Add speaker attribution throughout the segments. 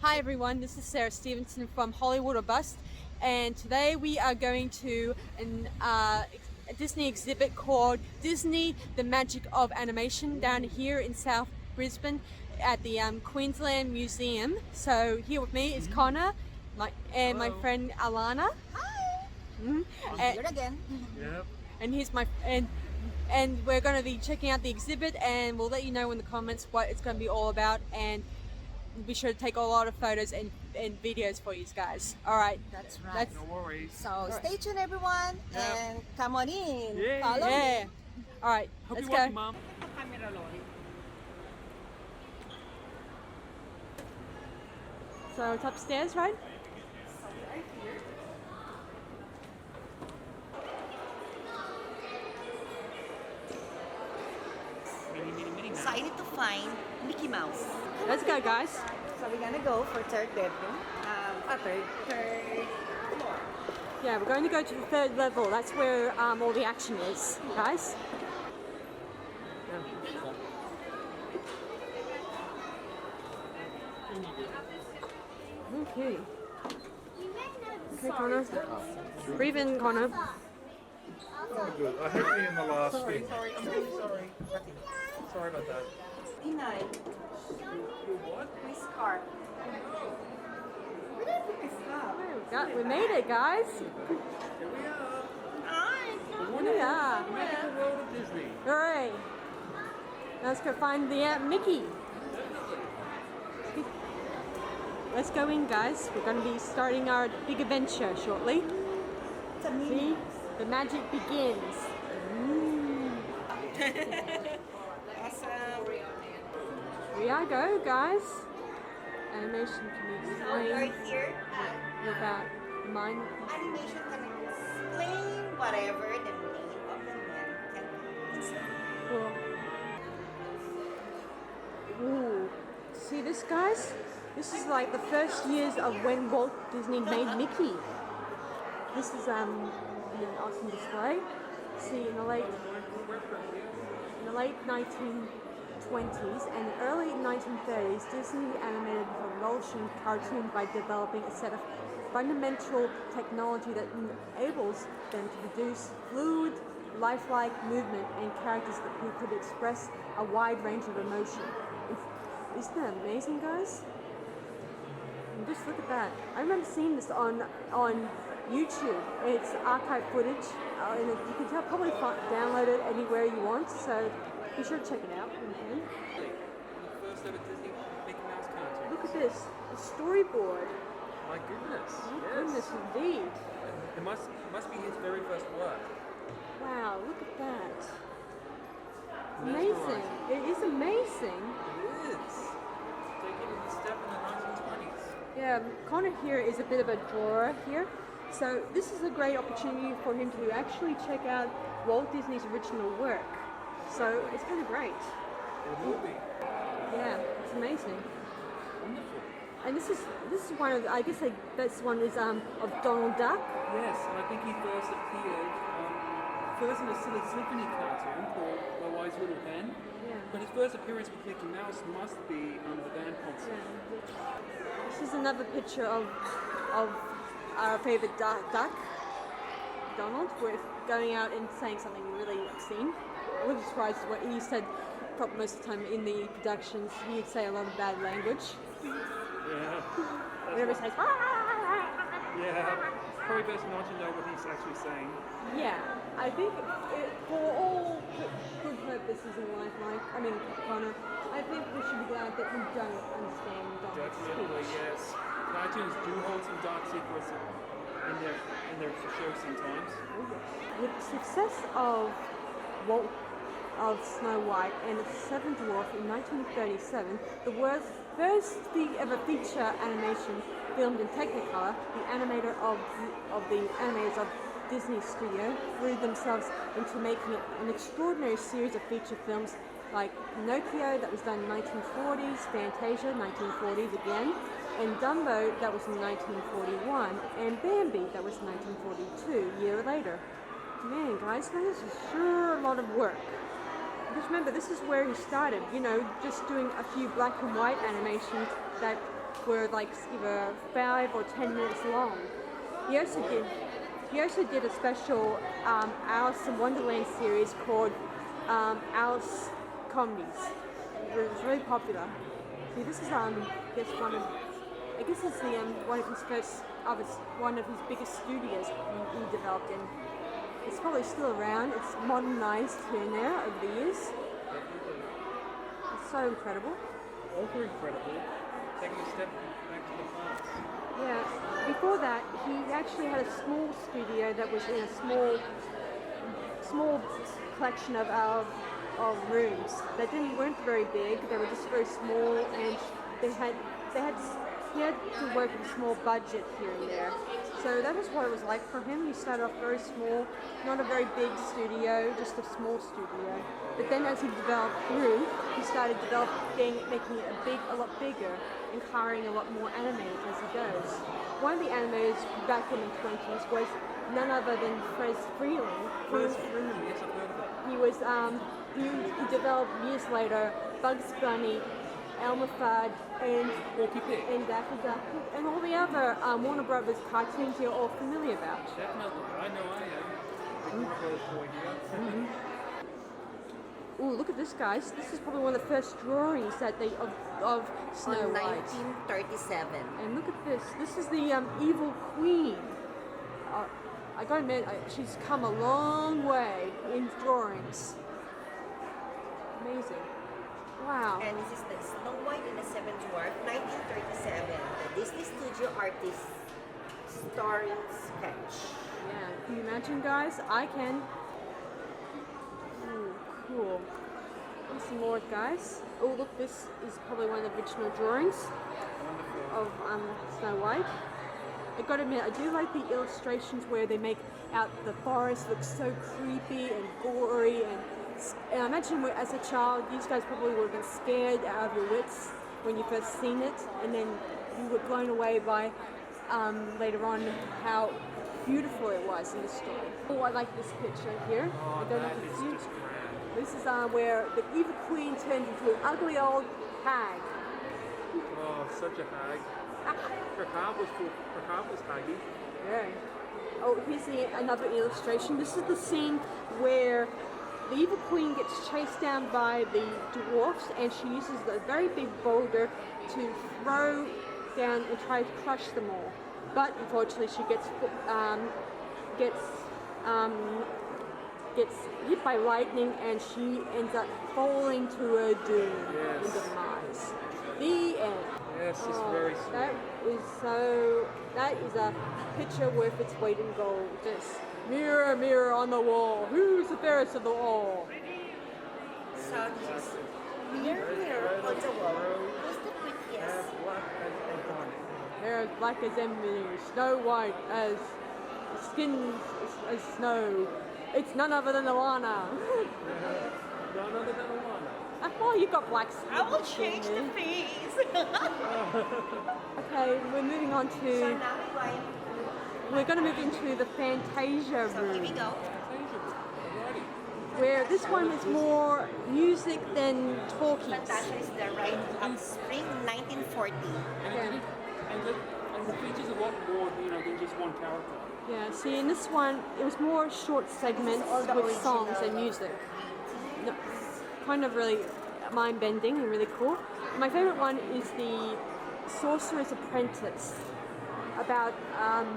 Speaker 1: Hi everyone, this is Sarah Stephenson from Hollywood or Bust, and today we are going to a Disney exhibit called Disney, the Magic of Animation down here in South Brisbane at the Queensland Museum. So here with me is Connor and my friend Alanah.
Speaker 2: Hi!
Speaker 1: Mm-hmm.
Speaker 2: I'm here again.
Speaker 3: Yep.
Speaker 1: And here's my and we're going to be checking out the exhibit, and we'll let you know in the comments what it's going to be all about, and be sure to take a lot of photos and videos for you guys. All right,
Speaker 2: That's right.
Speaker 3: No worries.
Speaker 2: So stay tuned, everyone, and come on in.
Speaker 3: Yeah.
Speaker 2: Follow
Speaker 1: yeah.
Speaker 2: me.
Speaker 1: All right,
Speaker 3: Hope
Speaker 1: let's
Speaker 3: you're watching,
Speaker 1: go.
Speaker 3: Mom.
Speaker 1: So it's upstairs, right?
Speaker 2: So we are here.
Speaker 3: Mini mouse.
Speaker 2: Excited to find Mickey Mouse.
Speaker 1: Let's go, guys.
Speaker 2: So we're gonna go for third bedroom. Third floor.
Speaker 1: Yeah, we're going to go to the third level. That's where all the action is, guys. Okay. Okay, Connor. Breathe in, Connor.
Speaker 3: Oh, good. I hit me in the last thing. Sorry, I'm really sorry. Sorry about that.
Speaker 2: Inay,
Speaker 3: You what?
Speaker 2: my scarf. Where did I put my scarf?
Speaker 1: We made it, guys.
Speaker 3: Here we are.
Speaker 2: Hi!
Speaker 3: The wonderful
Speaker 1: Yeah.
Speaker 3: magical world of Disney.
Speaker 1: All right. Now let's go find the Mickey. Let's go in, guys. We're going to be starting our big adventure shortly.
Speaker 2: It's a
Speaker 1: See,
Speaker 2: mini.
Speaker 1: the magic begins.
Speaker 2: Awesome.
Speaker 1: Here I go, guys. Animation can be
Speaker 2: So we're
Speaker 1: explained
Speaker 2: here.
Speaker 1: without mind.
Speaker 2: Animation can explain whatever the name of the man can explain.
Speaker 1: Cool. Ooh, see this, guys? This is like the first years of when Walt Disney made Mickey. This is an awesome display. See, in the late 1920s and early 1930s, Disney animated propulsion cartoon by developing a set of fundamental technology that enables them to produce fluid, lifelike movement and characters that could express a wide range of emotion. Isn't that amazing, guys? And just look at that. I remember seeing this on YouTube. It's archive footage, and you can probably download it anywhere you want. So be sure to check it out when you can.
Speaker 3: The first ever Disney Mickey Mouse cartoon.
Speaker 1: Look at this, a storyboard.
Speaker 3: My goodness.
Speaker 1: My
Speaker 3: Yes.
Speaker 1: goodness, indeed.
Speaker 3: It must be his very first work.
Speaker 1: Wow, look at that. Amazing. It is amazing.
Speaker 3: It is. Taking a step in the 1920s.
Speaker 1: Yeah, Connor here is a bit of a drawer here. So this is a great opportunity for him to actually check out Walt Disney's original work. So it's kind of great.
Speaker 3: It will be.
Speaker 1: Yeah, it's amazing.
Speaker 3: Wonderful.
Speaker 1: And this is one of, I guess this one is of Donald Duck.
Speaker 3: Yes, and I think he first appeared first in a Silly Symphony cartoon called My Wise Little Ben.
Speaker 1: Yeah.
Speaker 3: But his first appearance with Mickey Mouse must be the band concert.
Speaker 1: Yeah. This is another picture of our favorite duck, Donald, with going out and saying something really obscene. I was surprised what he said. Probably most of the time in the productions, he'd say a lot of bad language.
Speaker 3: Yeah.
Speaker 1: Whenever he says,
Speaker 3: Yeah. Probably best not to know what he's actually saying.
Speaker 1: yeah, I think for all good purposes in life, Connor, I think we should be glad that we don't understand Donald's
Speaker 3: Definitely,
Speaker 1: speech.
Speaker 3: yes. Cartoons do hold some dark secrets in their shows sometimes.
Speaker 1: With the success of Snow White and the Seven Dwarfs in 1937, the world's first ever feature animation filmed in Technicolor, the animators of Disney Studio threw themselves into making an extraordinary series of feature films like Pinocchio, that was done in the 1940s, Fantasia, 1940s again, and Dumbo, that was in 1941, and Bambi, that was 1942, a year later. Man, guys, that is sure a lot of work. Just remember, this is where he started, just doing a few black and white animations that were like either 5 or 10 minutes long. He also did a special Alice in Wonderland series called Alice Comedies. It was really popular. See, this is I guess it's the one of his biggest studios he developed in. It's probably still around. It's modernized here and there over the years. It's so incredible.
Speaker 3: Also incredible. Taking a step back to the past.
Speaker 1: Yeah. Before that, he actually had a small studio that was in a small collection of rooms that weren't very big. They were just very small, and he had to work with a small budget here and there. So that was what it was like for him. He started off very small, not a very big studio, just a small studio. But then as he developed through, he started making it a lot bigger, and hiring a lot more animators as he goes. One of the animators back in the 20s was none other than Fred Freeling.
Speaker 3: Yes, I've heard of that.
Speaker 1: He was he developed years later Bugs Bunny, Elmer Fudd, and Daffy Duck, and all the other Warner Brothers cartoons you're all familiar about.
Speaker 3: Definitely, I know I am.
Speaker 1: Ooh, look at this, guys. This is probably one of the first drawings that of Snow White.
Speaker 2: 1937.
Speaker 1: And look at this. This is the evil queen. I gotta admit, she's come a long way in drawings. Amazing. Wow.
Speaker 2: And this is the Snow White and the Seven Dwarfs, 1937. The Disney Studio artist starring sketch.
Speaker 1: Yeah, can you imagine, guys? I can. Ooh, cool. Here's some more, guys. Oh, look, this is probably one of the original drawings of Snow White. I gotta admit, I do like the illustrations where they make out the forest look so creepy and gory, and I imagine as a child, you guys probably would have been scared out of your wits when you first seen it, and then you were blown away by later on how beautiful it was in the story. Oh, I like this picture here. I don't know if it's you. This is where the evil queen turned into an ugly old hag.
Speaker 3: Oh, such a hag. Her heart was haggy.
Speaker 1: Yeah. Oh, here's another illustration. This is the scene where the evil queen gets chased down by the dwarfs, and she uses a very big boulder to throw down and try to crush them all. But unfortunately, she gets hit by lightning, and she ends up falling to her doom and demise. The end.
Speaker 3: Yes, it's very sweet.
Speaker 1: That is a picture worth its weight in gold. Just mirror, mirror on the wall, who's the fairest of the all?
Speaker 2: So this is mirror, mirror on the wall. Who's the prettiest?
Speaker 1: Hair as black as ebony, snow white as skin as snow. It's none other than Alanah.
Speaker 3: None other than Alanah.
Speaker 1: Oh, you got black skin.
Speaker 2: I will change the face.
Speaker 1: Okay, we're moving on
Speaker 2: So
Speaker 1: to.
Speaker 2: now
Speaker 1: We're going to move into the Fantasia
Speaker 2: so here we
Speaker 1: room,
Speaker 2: go.
Speaker 1: where this one is more music than talkies.
Speaker 2: Fantasia is the Rite of Spring, 1940.
Speaker 1: Yeah.
Speaker 3: And the features a lot more, than just one character.
Speaker 1: Yeah, see, in this one, it was more short segments with songs and music. No, kind of really mind-bending and really cool. My favorite one is the Sorcerer's Apprentice, about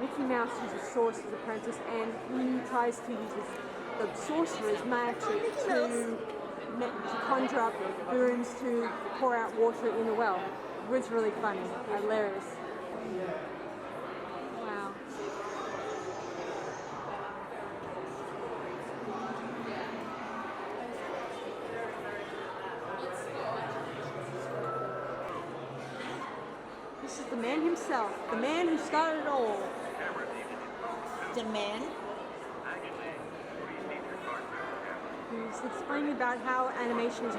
Speaker 1: Mickey Mouse who's a sorcerer's apprentice, and he tries to use the sorcerer's magic to conjure up brooms to pour out water in a well. It was really funny, hilarious. Wow. This is the man himself, the man who started it all.
Speaker 2: The man.
Speaker 1: He's explaining about how animations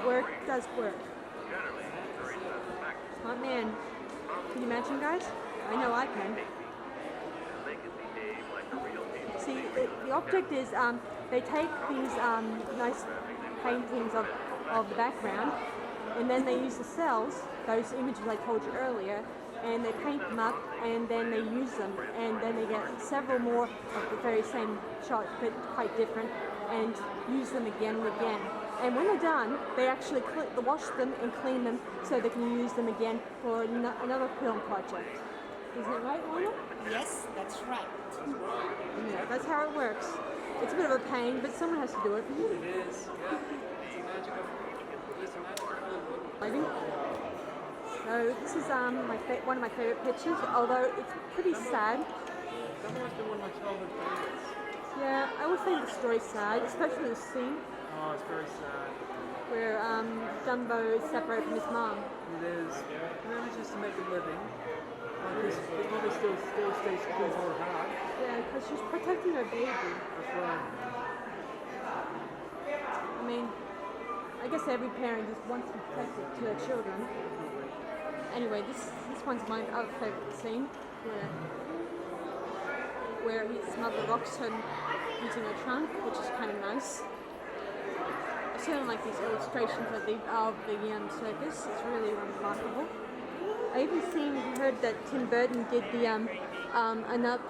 Speaker 1: does work. Smart man. Can you imagine, guys? I know I can. See, the object is they take these nice paintings of the background, and then they use the cells, those images I told you earlier, and they paint them up, and then they use them, and then they get several more of the very same shot, but quite different, and use them again and again. And when they're done, they actually wash them and clean them so they can use them again for another film project. Isn't it right, Alanah?
Speaker 2: Yes, that's right.
Speaker 1: Yeah, that's how it works. It's a bit of a pain, but someone has to do it.
Speaker 3: It is, yeah. It's magical. It's a magical film.
Speaker 1: Maybe. So this is one of my favourite pictures, although it's pretty sad.
Speaker 3: That might have been one of my childhood favourites.
Speaker 1: Yeah, I always think the story's sad, especially the scene
Speaker 3: Oh, it's very sad.
Speaker 1: where Dumbo is separated from his mom.
Speaker 3: It is. He manages to make a living. His mother still stays true to her heart.
Speaker 1: Yeah, because she's protecting her baby.
Speaker 3: That's right.
Speaker 1: I mean, I guess every parent just wants to be protected to their children. Anyway, this one's my other favourite scene where his mother rocks him using her trunk, which is kind of nice. I certainly like these illustrations of the circus. It's really remarkable. I even heard that Tim Burton did the an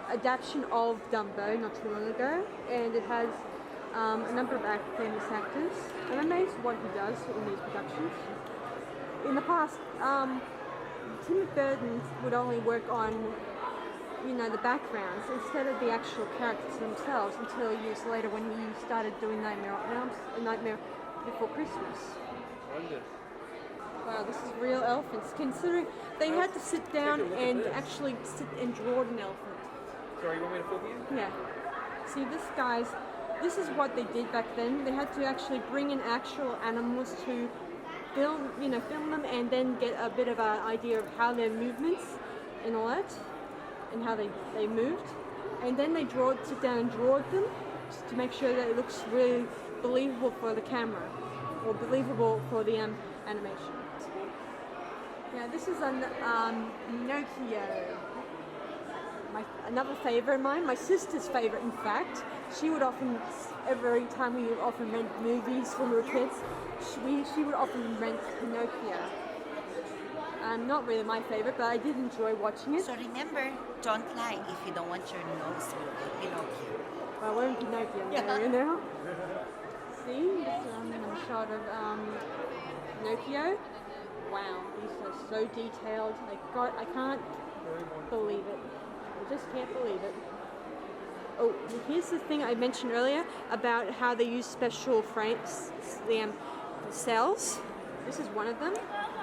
Speaker 1: adaptation of Dumbo not too long ago, and it has a number of famous actors. I'm amazed at what he does in these productions. In the past, Tim Burton would only work on, the backgrounds instead of the actual characters themselves until years later when he started doing Nightmare Before Christmas.
Speaker 3: Wonder.
Speaker 1: Wow, this is real elephants. Considering they had to sit down and actually sit and draw an elephant.
Speaker 3: Sorry, you want me to film you?
Speaker 1: Yeah. See, this is what they did back then. They had to actually bring in actual animals to film them and then get a bit of an idea of how their movements and all that, and how they moved. And then they sit down and draw them just to make sure that it looks really believable for the camera, or believable for the animation. Yeah, this is Pinocchio. Another favourite of mine, my sister's favourite in fact. She would often, every time we would often rent movies when we were kids, she would often rent Pinocchio. Not really my favourite, but I did enjoy watching it.
Speaker 2: So remember, don't lie if you don't want your nose to look like Pinocchio.
Speaker 1: Well, we're in Pinocchio area now. See, this is a shot of Pinocchio. Wow, these are so detailed. I can't believe it. I just can't believe it. Oh, here's the thing I mentioned earlier about how they use special frames, the cells. This is one of them,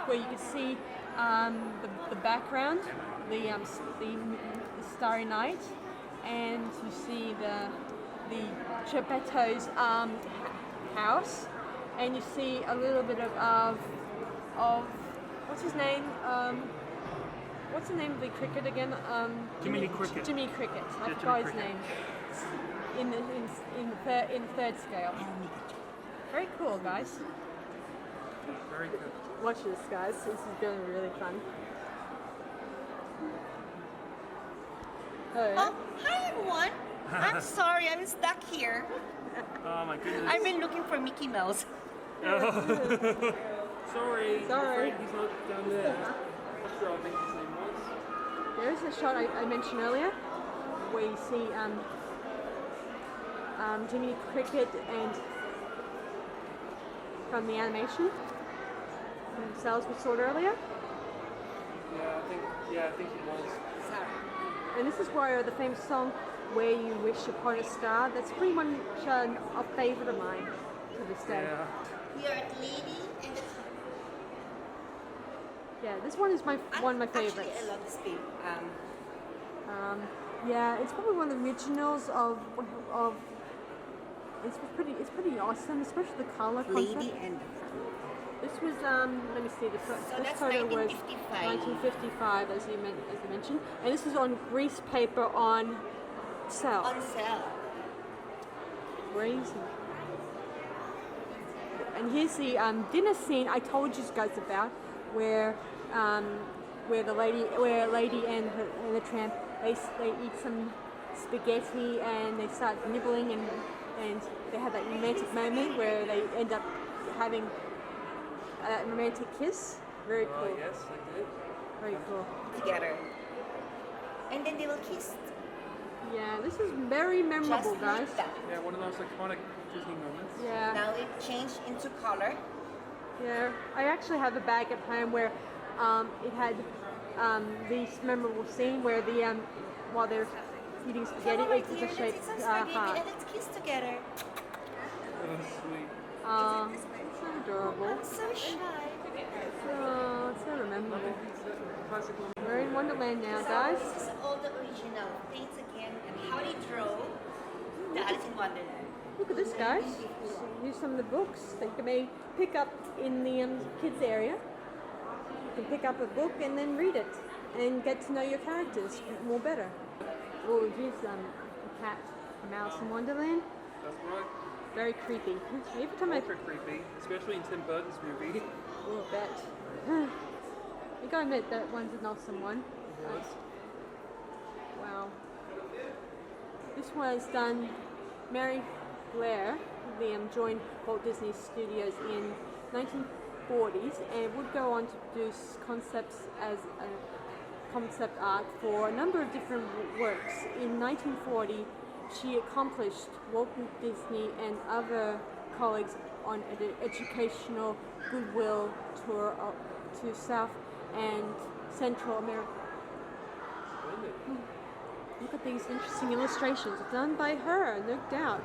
Speaker 1: where you can see the background, the Starry Night, and you see the Geppetto's house, and you see a little bit of what's his name? What's the name of the cricket again?
Speaker 3: Jiminy Cricket.
Speaker 1: Jimmy Cricket. I
Speaker 3: Yeah,
Speaker 1: forgot
Speaker 3: Jimmy
Speaker 1: his
Speaker 3: Cricket.
Speaker 1: name. In the third scale. Very cool, guys.
Speaker 3: Very good.
Speaker 1: Watch this, guys. This is going to be really fun.
Speaker 2: Oh, hi everyone. I'm sorry, I'm stuck here.
Speaker 3: Oh my goodness.
Speaker 2: I've been looking for Mickey Mouse.
Speaker 3: Sorry.
Speaker 1: Sorry.
Speaker 3: I'm afraid he's not down there. Not sure I think his name was.
Speaker 1: There's a shot I mentioned earlier where you see Jiminy Cricket and from the animation themselves we saw it earlier.
Speaker 3: Yeah, I think he was.
Speaker 1: And this is where the famous song "Where You Wish Upon a Star." That's pretty much a favourite of mine to this day.
Speaker 3: Yeah.
Speaker 2: We are at Lady and the...
Speaker 1: Yeah, this one is one of my favourites.
Speaker 2: Actually, I love this film.
Speaker 1: Yeah, it's probably one of the originals of. It's pretty awesome, especially the colour concept.
Speaker 2: Lady and the...
Speaker 1: This was let me see. This
Speaker 2: that's
Speaker 1: photo was
Speaker 2: 1955.
Speaker 1: 1955, as you mentioned, and this is on grease paper on cell.
Speaker 2: On sale.
Speaker 1: Crazy. And here's the dinner scene I told you guys about, where Lady and the tramp they eat some spaghetti and they start nibbling and they have that romantic moment where they end up having a romantic kiss. Very cool.
Speaker 3: Yes, I did.
Speaker 1: Very cool.
Speaker 2: together. And then they will kiss.
Speaker 1: Yeah, this is very memorable,
Speaker 2: Just
Speaker 1: guys.
Speaker 2: like that.
Speaker 3: Yeah, one of those iconic Disney moments.
Speaker 1: Yeah.
Speaker 2: Now it changed into color.
Speaker 1: Yeah, I actually have a bag at home where it had this memorable scene where the while they're eating spaghetti,
Speaker 2: Come over
Speaker 1: it's
Speaker 2: here,
Speaker 1: a
Speaker 2: let's
Speaker 1: shape
Speaker 2: eat some spaghetti
Speaker 1: heart.
Speaker 2: and let's kiss together.
Speaker 3: Oh, sweet.
Speaker 1: It's so adorable.
Speaker 2: I'm so shy.
Speaker 1: Oh, it's so memorable.
Speaker 3: Classic one.
Speaker 1: We're in Wonderland now,
Speaker 2: So
Speaker 1: guys.
Speaker 2: this is all the original things again and how they draw the Alice in Wonderland.
Speaker 1: Look at this, guys. Here's some of the books that you may pick up in the kids area. You can pick up a book and then read it and get to know your characters more better. Oh, here's a cat from Alice in Wonderland.
Speaker 3: That's right.
Speaker 1: Very creepy. Every time I
Speaker 3: Ultra creepy, especially in Tim Burton's movie.
Speaker 1: oh, I bet. You gotta admit that one's an awesome one.
Speaker 3: Was.
Speaker 1: Wow. This was done. Mary Blair, joined Walt Disney Studios in 1940s and would go on to produce concepts as a concept art for a number of different works. In 1940, she accomplished Walt Disney and other colleagues on an educational goodwill tour to South and Central America. Look at these interesting illustrations done by her, no doubt.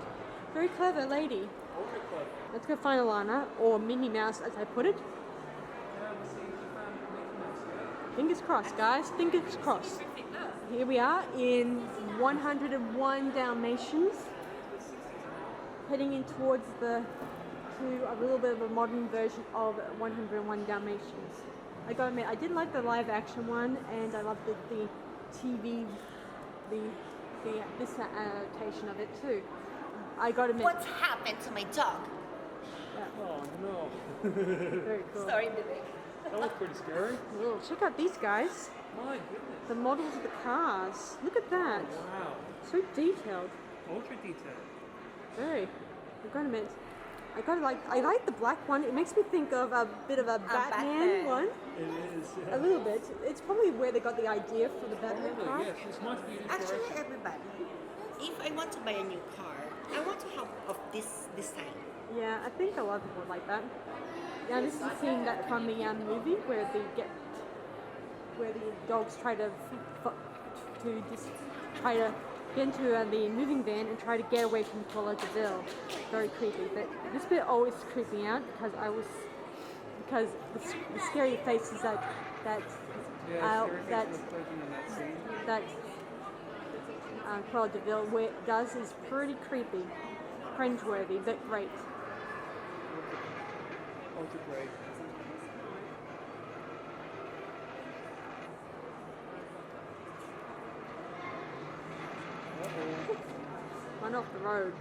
Speaker 1: Very clever lady.
Speaker 3: Ultra clever.
Speaker 1: Let's go find Alanah, or Minnie Mouse as I put it.
Speaker 3: Yeah, we'll see if you found Mickey Mouse yet.
Speaker 1: Fingers crossed, guys. Fingers crossed. Here we are in 101 Dalmatians, heading in towards to a little bit of a modern version of 101 Dalmatians. I gotta admit, I did like the live action one, and I loved the TV, this adaptation of it too. I gotta admit,
Speaker 2: What's happened to my dog?
Speaker 3: Oh no.
Speaker 1: very cool.
Speaker 2: Sorry, baby.
Speaker 3: That was pretty scary.
Speaker 1: Oh, check out these guys.
Speaker 3: My goodness.
Speaker 1: The models of the cars. Look at that.
Speaker 3: Wow.
Speaker 1: So detailed.
Speaker 3: Ultra detailed.
Speaker 1: Very. I gotta admit, I like the black one. It makes me think of a bit of a Batman one.
Speaker 3: It is. Yeah.
Speaker 1: A little bit. It's probably where they got the idea for the Batman car.
Speaker 3: Probably, yes. It's much be
Speaker 2: Actually,
Speaker 3: inspiration.
Speaker 2: everybody, if I want to buy a new car, I want to have of this design.
Speaker 1: Yeah, I think a lot of people would like that. Yeah, this is a scene that from the movie where the dogs try to get into the moving van and try to get away from Cruella de Vil. Very creepy. But this bit always creeped me out because the scary faces that Cruella de Vil does is pretty creepy, cringeworthy, but great.
Speaker 3: Ultra great.
Speaker 1: Run off the road.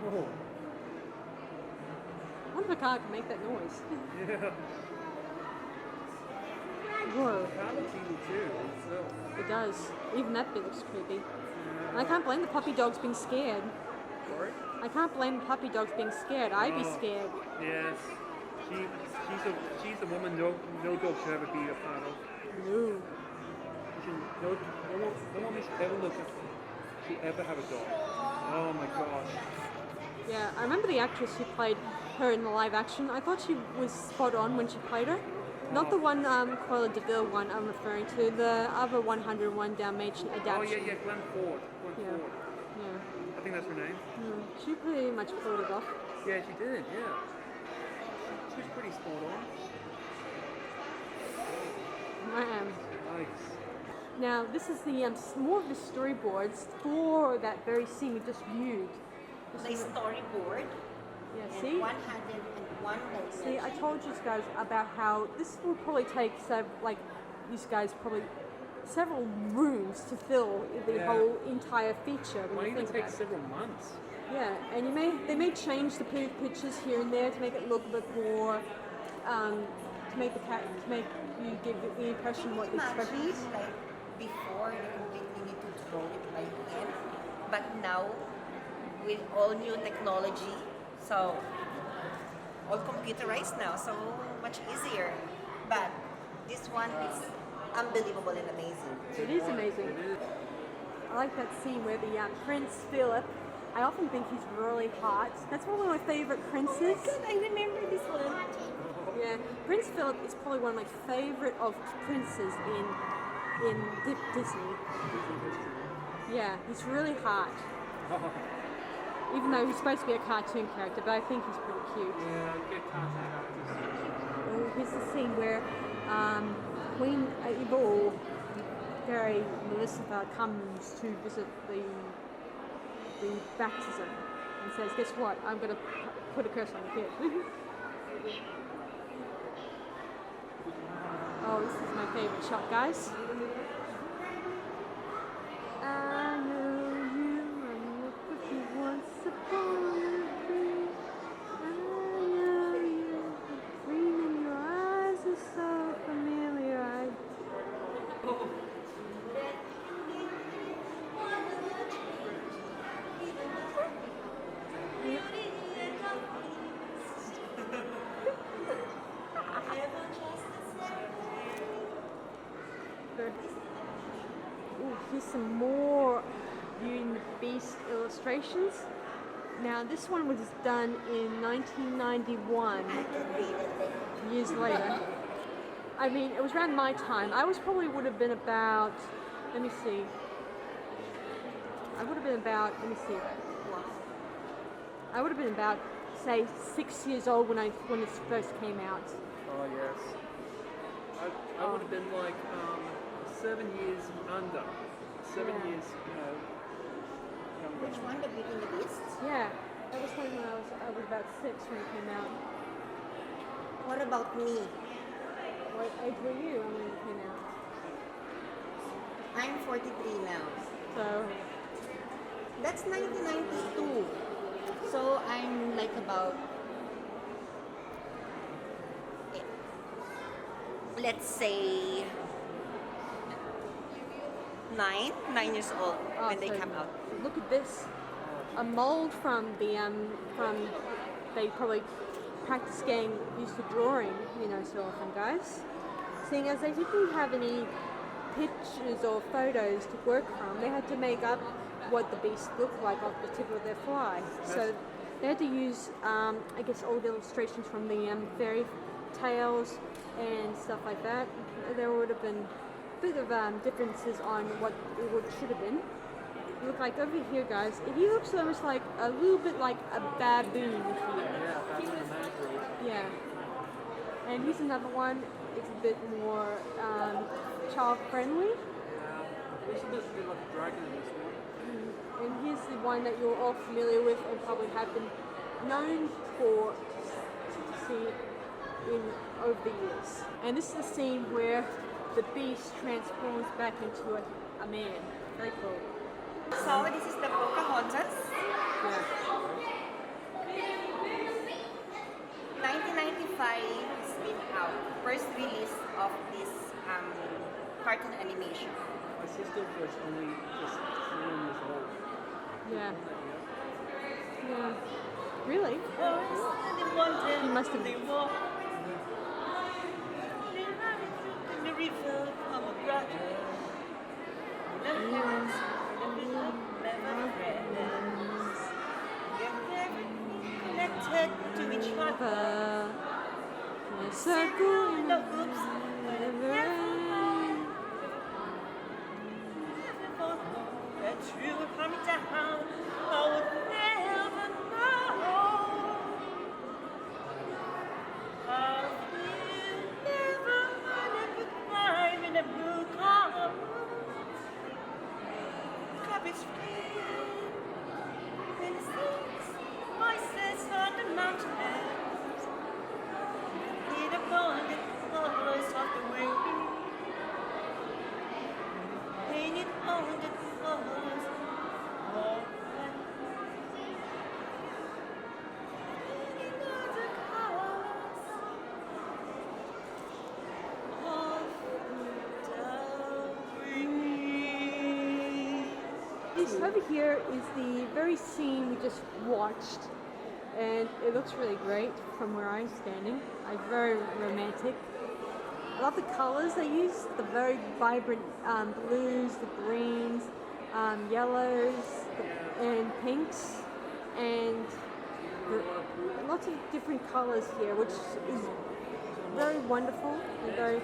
Speaker 3: Oh.
Speaker 1: I wonder if a car can make that noise.
Speaker 3: Yeah.
Speaker 1: Whoa,
Speaker 3: Power TV too itself.
Speaker 1: it does. Even that bit looks creepy. And I can't blame the puppy dogs being scared.
Speaker 3: Sorry?
Speaker 1: I can't blame the puppy dogs being scared. I'd be scared.
Speaker 3: Yes. She's a woman no dog should ever be a part of.
Speaker 1: No.
Speaker 3: No woman should ever look at should ever have a dog. Oh my gosh.
Speaker 1: Yeah, I remember the actress who played her in the live action. I thought she was spot on when she played her. Not the one Cruella de Vil one I'm referring to, the other 101 Dalmatian
Speaker 3: Oh
Speaker 1: adaptation.
Speaker 3: yeah, Glenn Ford.
Speaker 1: Yeah.
Speaker 3: Ford.
Speaker 1: Yeah.
Speaker 3: I think that's her name.
Speaker 1: She pretty much pulled it off.
Speaker 3: Yeah, she did, yeah. She was pretty spot on.
Speaker 1: I am.
Speaker 3: Nice.
Speaker 1: Now, this is the more of the storyboards for that very scene we just viewed.
Speaker 2: The storyboard.
Speaker 1: Yeah,
Speaker 2: and
Speaker 1: see?
Speaker 2: 101
Speaker 1: See, I told you guys about how this will probably take several rooms to fill the whole entire feature. When
Speaker 3: Might
Speaker 1: you
Speaker 3: even
Speaker 1: think
Speaker 3: take
Speaker 1: about it.
Speaker 3: several months.
Speaker 1: Yeah, and they may change the pictures here and there to make it look a bit more, to make you give the impression what the expression is.
Speaker 2: Like before, you completely need to draw it by hand, but now with all new technology. So all computerized now, so much easier. But this one is unbelievable and amazing.
Speaker 1: It is amazing. I like that scene where the Prince Philip, I often think he's really hot. That's one of my favorite princes.
Speaker 2: Good, I remember this one.
Speaker 1: Yeah, Prince Philip is probably one of my favorite of princes in Disney. Yeah, he's really hot. Even though he's supposed to be a cartoon character, but I think he's pretty cute.
Speaker 3: Yeah, good cartoon actors.
Speaker 1: Oh, here's the scene where Queen Evil Fairy Melissa comes to visit the baptism and says, "Guess what? I'm going to put a curse on the kid." Oh, this is my favorite shot, guys. I know you with you once upon a dream. I know you, the green in your eyes is so familiar. Ooh, here's some more Beauty and the Beast illustrations. Now this one was done in 1991, years later. I mean, it was around my time. I would have been about, let me see. I would have been about, I would have been about, say, 6 years old when it first came out.
Speaker 3: Oh yes. I would have been like 7 years under. 7 years, younger.
Speaker 2: Which one, the Beauty and the Beast?
Speaker 1: Yeah, that was when I was about 6 when it came out.
Speaker 2: What about me?
Speaker 1: What age were you when it came out?
Speaker 2: I'm 43 now.
Speaker 1: So,
Speaker 2: That's 1992. So I'm like about, let's say, 9 years old when they
Speaker 1: so
Speaker 2: come out.
Speaker 1: look at this. A mold from they probably practice getting used to drawing, so often, guys. Seeing as they didn't have any pictures or photos to work from, they had to make up what the beast looked like off the tip of their fly. So they had to use, I guess, old illustrations from the fairy tales and stuff like that. There would have been a bit of differences on what it should have been. Look, like over here, guys, he looks almost like a little bit like a baboon.
Speaker 3: Yeah, baboon and mangrove.
Speaker 1: Yeah. And here's another one. It's a bit more child friendly.
Speaker 3: Yeah, it's a bit like a dragon in this one.
Speaker 1: And here's the one that you're all familiar with and probably have been known for to see over the years. And this is the scene where the beast transforms back into a man. Very cool.
Speaker 2: So this is the Pocahontas.
Speaker 1: Yeah.
Speaker 2: 1995 has been out. First release of this cartoon animation.
Speaker 3: My sister was only just 7 years old.
Speaker 1: Yeah. Yeah. Really? He must have.
Speaker 2: Connected to each other.
Speaker 1: Circle in the
Speaker 2: oops. That you would come down, I would never know. I will never climb in a blue car. Cup is free. And it sings voices on the mountains. Need a bond that follows of the wind.
Speaker 1: over here is the very scene we just watched, and it looks really great from where I'm standing. Very romantic. I love the colours they use, the very vibrant blues, the greens, yellows, and pinks, and lots of different colours here, which is very wonderful and very,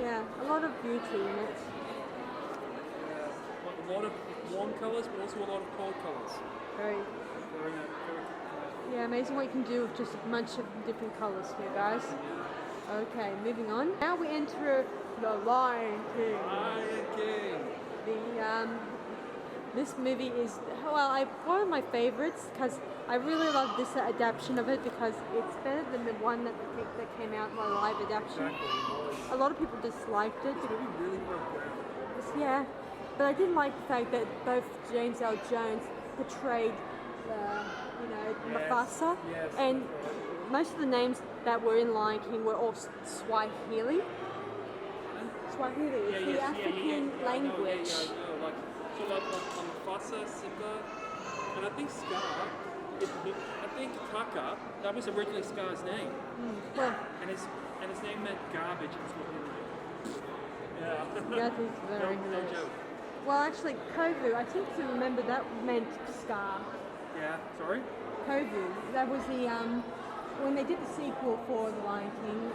Speaker 1: yeah, a lot of beauty in it.
Speaker 3: A lot of warm colours, but also a lot of cold colours.
Speaker 1: Very, yeah, amazing what you can do with just a bunch of different colours here, guys. Okay, moving on. Now we enter the Lion King. This movie is, one of my favorites because I really love this adaptation of it because it's better than the one that came out in my live adaptation. A lot of people disliked it. Yeah, but I did like the fact that both James L. Jones portrayed Mufasa, and most of the names that were in Lion King were all Swahili. Swahili is the African language.
Speaker 3: So like Mufasa, Simba, and I think Scar, I think Kaka, that was originally Scar's name.
Speaker 1: Well,
Speaker 3: and his name meant garbage in Swahili. Yeah.
Speaker 1: That is very
Speaker 3: no
Speaker 1: nice.
Speaker 3: joke.
Speaker 1: Well, actually, Kovu, I think to remember that meant Scar.
Speaker 3: Yeah, sorry?
Speaker 1: Kovu, that was the, when they did the sequel for The Lion King,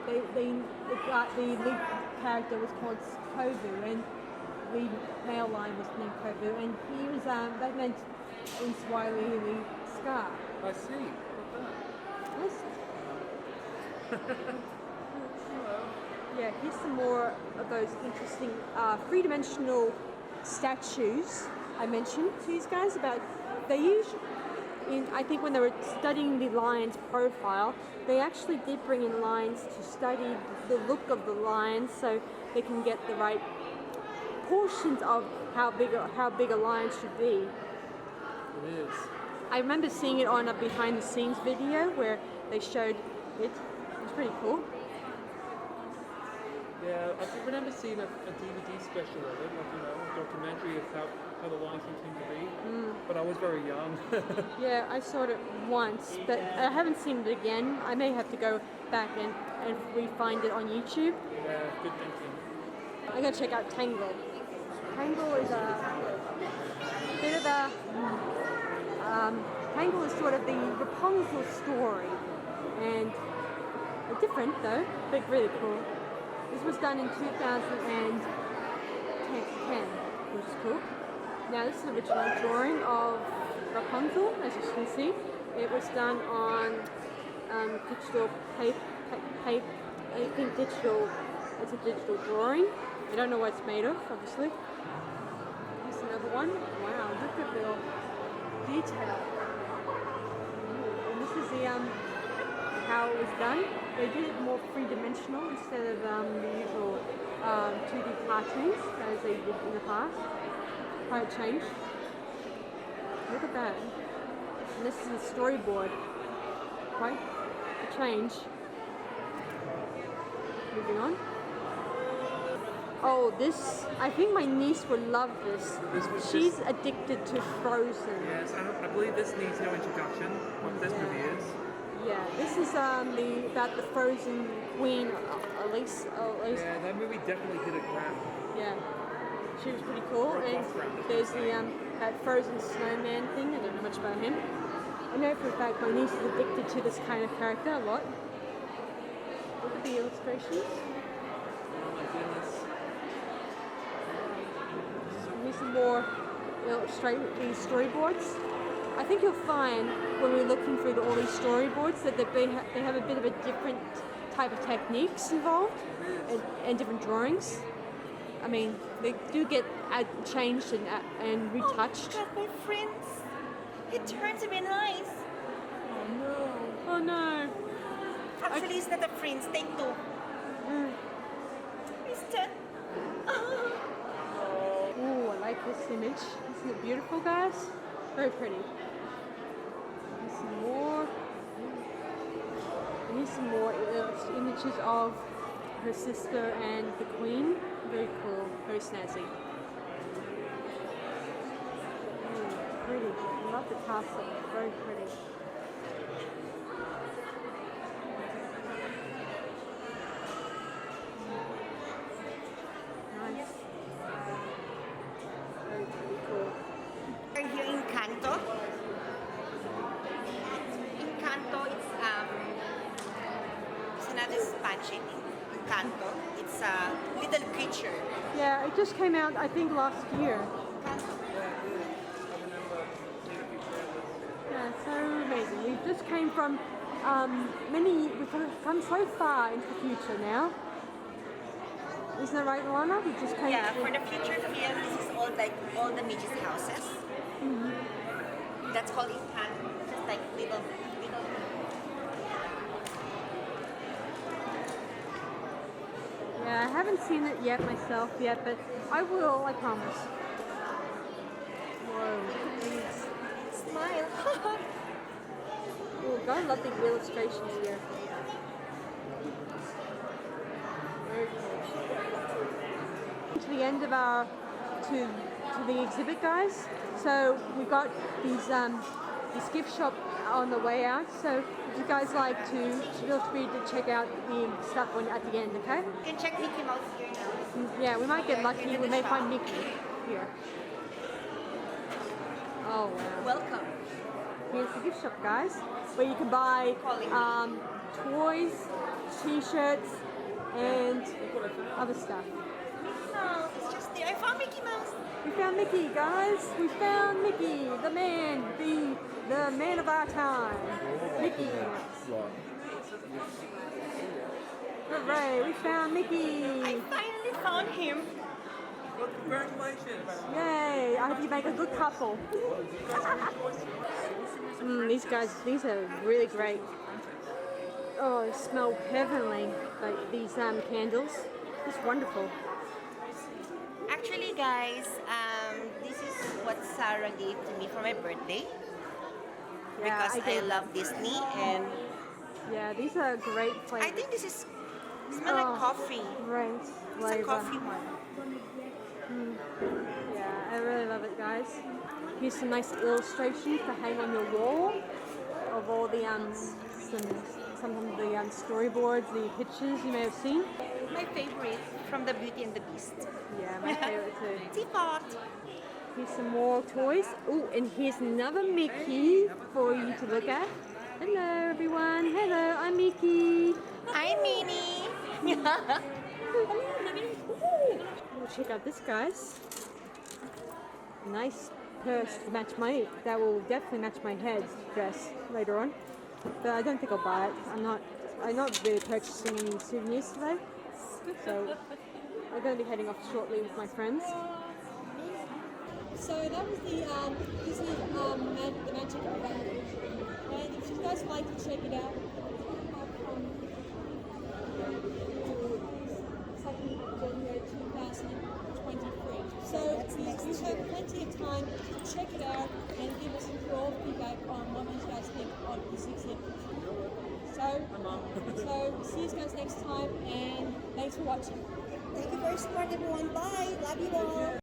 Speaker 1: the lead character was called Kovu, and the male lion was named Kovu, and he was, that meant in Swahili Scar.
Speaker 3: I see.
Speaker 1: Yes. Yeah, here's some more of those interesting three-dimensional statues I mentioned to these guys about. They usually, I think when they were studying the lion's profile, they actually did bring in lions to study the look of the lion so they can get the right portions of how big a lion should be.
Speaker 3: It is.
Speaker 1: I remember seeing it on a behind-the-scenes video where they showed it. It was pretty cool.
Speaker 3: Yeah, I remember seeing a DVD special of it, like, a documentary of how the Lion King came to be. But I was very young.
Speaker 1: Yeah, I saw it once, but I haven't seen it again. I may have to go back and re-find it on YouTube.
Speaker 3: Yeah, good thinking.
Speaker 1: I'm gonna check out Tangle. Tangle is a bit of a Tangle is sort of the Rapunzel story, and different though, but really cool. This was done in 2010, which is cool. Now this is an original drawing of Rapunzel, as you can see. It was done on digital paper. I think digital. It's a digital drawing. I don't know what it's made of, obviously. Here's another one. Wow, look at the detail. And this is the how it was done. They did it more three-dimensional instead of the usual 2D cartoons as they did in the past. Quite a change. Look at that. And this is a storyboard. Quite a change. Moving on. Oh, this, I think my niece would love this. She's addicted to Frozen.
Speaker 3: Yes, I believe this needs no introduction, what this movie is.
Speaker 1: Yeah, this is about the Frozen Queen, Elise.
Speaker 3: Yeah, that movie definitely hit a ground.
Speaker 1: Yeah, she was pretty cool. And there's the that Frozen snowman thing. I don't know much about him. I know for a fact my niece is addicted to this kind of character a lot. Look at the illustrations.
Speaker 3: Oh my goodness.
Speaker 1: Here's some more these storyboards. I think you'll find when we're looking through all these storyboards that they have a bit of a different type of techniques involved and different drawings. I mean, they do get changed and retouched.
Speaker 2: Oh, my friends. It turns a bit nice.
Speaker 1: Oh no. Oh no.
Speaker 2: Actually, it's not a friends. Take two. Mister.
Speaker 1: Oh, I like this image. Isn't it beautiful, guys? Very pretty. Here's some more. And here's some more images of her sister and the Queen. Very cool, very snazzy. Pretty. I love the castle. Very pretty. Nice. Very cool.
Speaker 2: We're here in Canto. In Canto, it's another Spanish name. Canto. It's a little creature.
Speaker 1: Yeah, it just came out, I think, last year. Yeah, so amazing. We just came from we've come so far into the future now. Isn't that right, Alanah? We just came.
Speaker 2: Yeah, for the future film, this is all the Midges houses. That's called Encanto. Just like little.
Speaker 1: Yeah, I haven't seen it yet myself yet, but I will, I promise. Whoa, please.
Speaker 2: Smile.
Speaker 1: Oh, God, I love the illustrations here. Very cool. To the end of our to the exhibit, guys. So we've got these this gift shop on the way out. So if you guys like to, feel free to check out the stuff at the end. Okay?
Speaker 2: You can check Mickey Mouse here now.
Speaker 1: Yeah, we might get lucky. We may find Mickey here. Oh wow!
Speaker 2: Welcome.
Speaker 1: Here's the gift shop, guys, where you can buy toys, T-shirts, and other stuff.
Speaker 2: No, it's just there. I found Mickey Mouse.
Speaker 1: We found Mickey, guys. We found Mickey, the man of our time. Mickey. Hooray! We found Mickey.
Speaker 2: I finally found him.
Speaker 3: Well, congratulations.
Speaker 1: Yay! I hope you make a good couple. These are really great. Oh, they smell heavenly. Like these candles, it's wonderful.
Speaker 2: Actually, guys, this is what Sarah gave to me for my birthday.
Speaker 1: Yeah,
Speaker 2: Because I love Disney, and
Speaker 1: yeah, these are great flavors.
Speaker 2: I think this is smell like coffee.
Speaker 1: Great
Speaker 2: It's
Speaker 1: flavor.
Speaker 2: a coffee one.
Speaker 1: Yeah, I really love it, guys. Here's some nice illustrations to hang on your wall of all the some of the storyboards, the pictures you may have seen.
Speaker 2: My favorite from the Beauty and the Beast.
Speaker 1: Yeah, my favorite too.
Speaker 2: Teapot.
Speaker 1: Here's some more toys. Oh, and here's another Mickey for you to look at. Hello, everyone. Hello, I'm Mickey.
Speaker 2: Hi, Minnie.
Speaker 1: We'll check out this, guys. Nice purse to match that will definitely match my head dress later on. But I don't think I'll buy it. I'm not really purchasing any souvenirs today. So we're going to be heading off shortly with my friends. So that was the Disney the Magic Valley. And if you guys would like to check it out, January 2023. So we have plenty of time to check it out and give us your feedback on what you guys think of this exhibit. So see you guys next time, and thanks for watching.
Speaker 2: Thank you for your support, everyone. Bye. Love you all.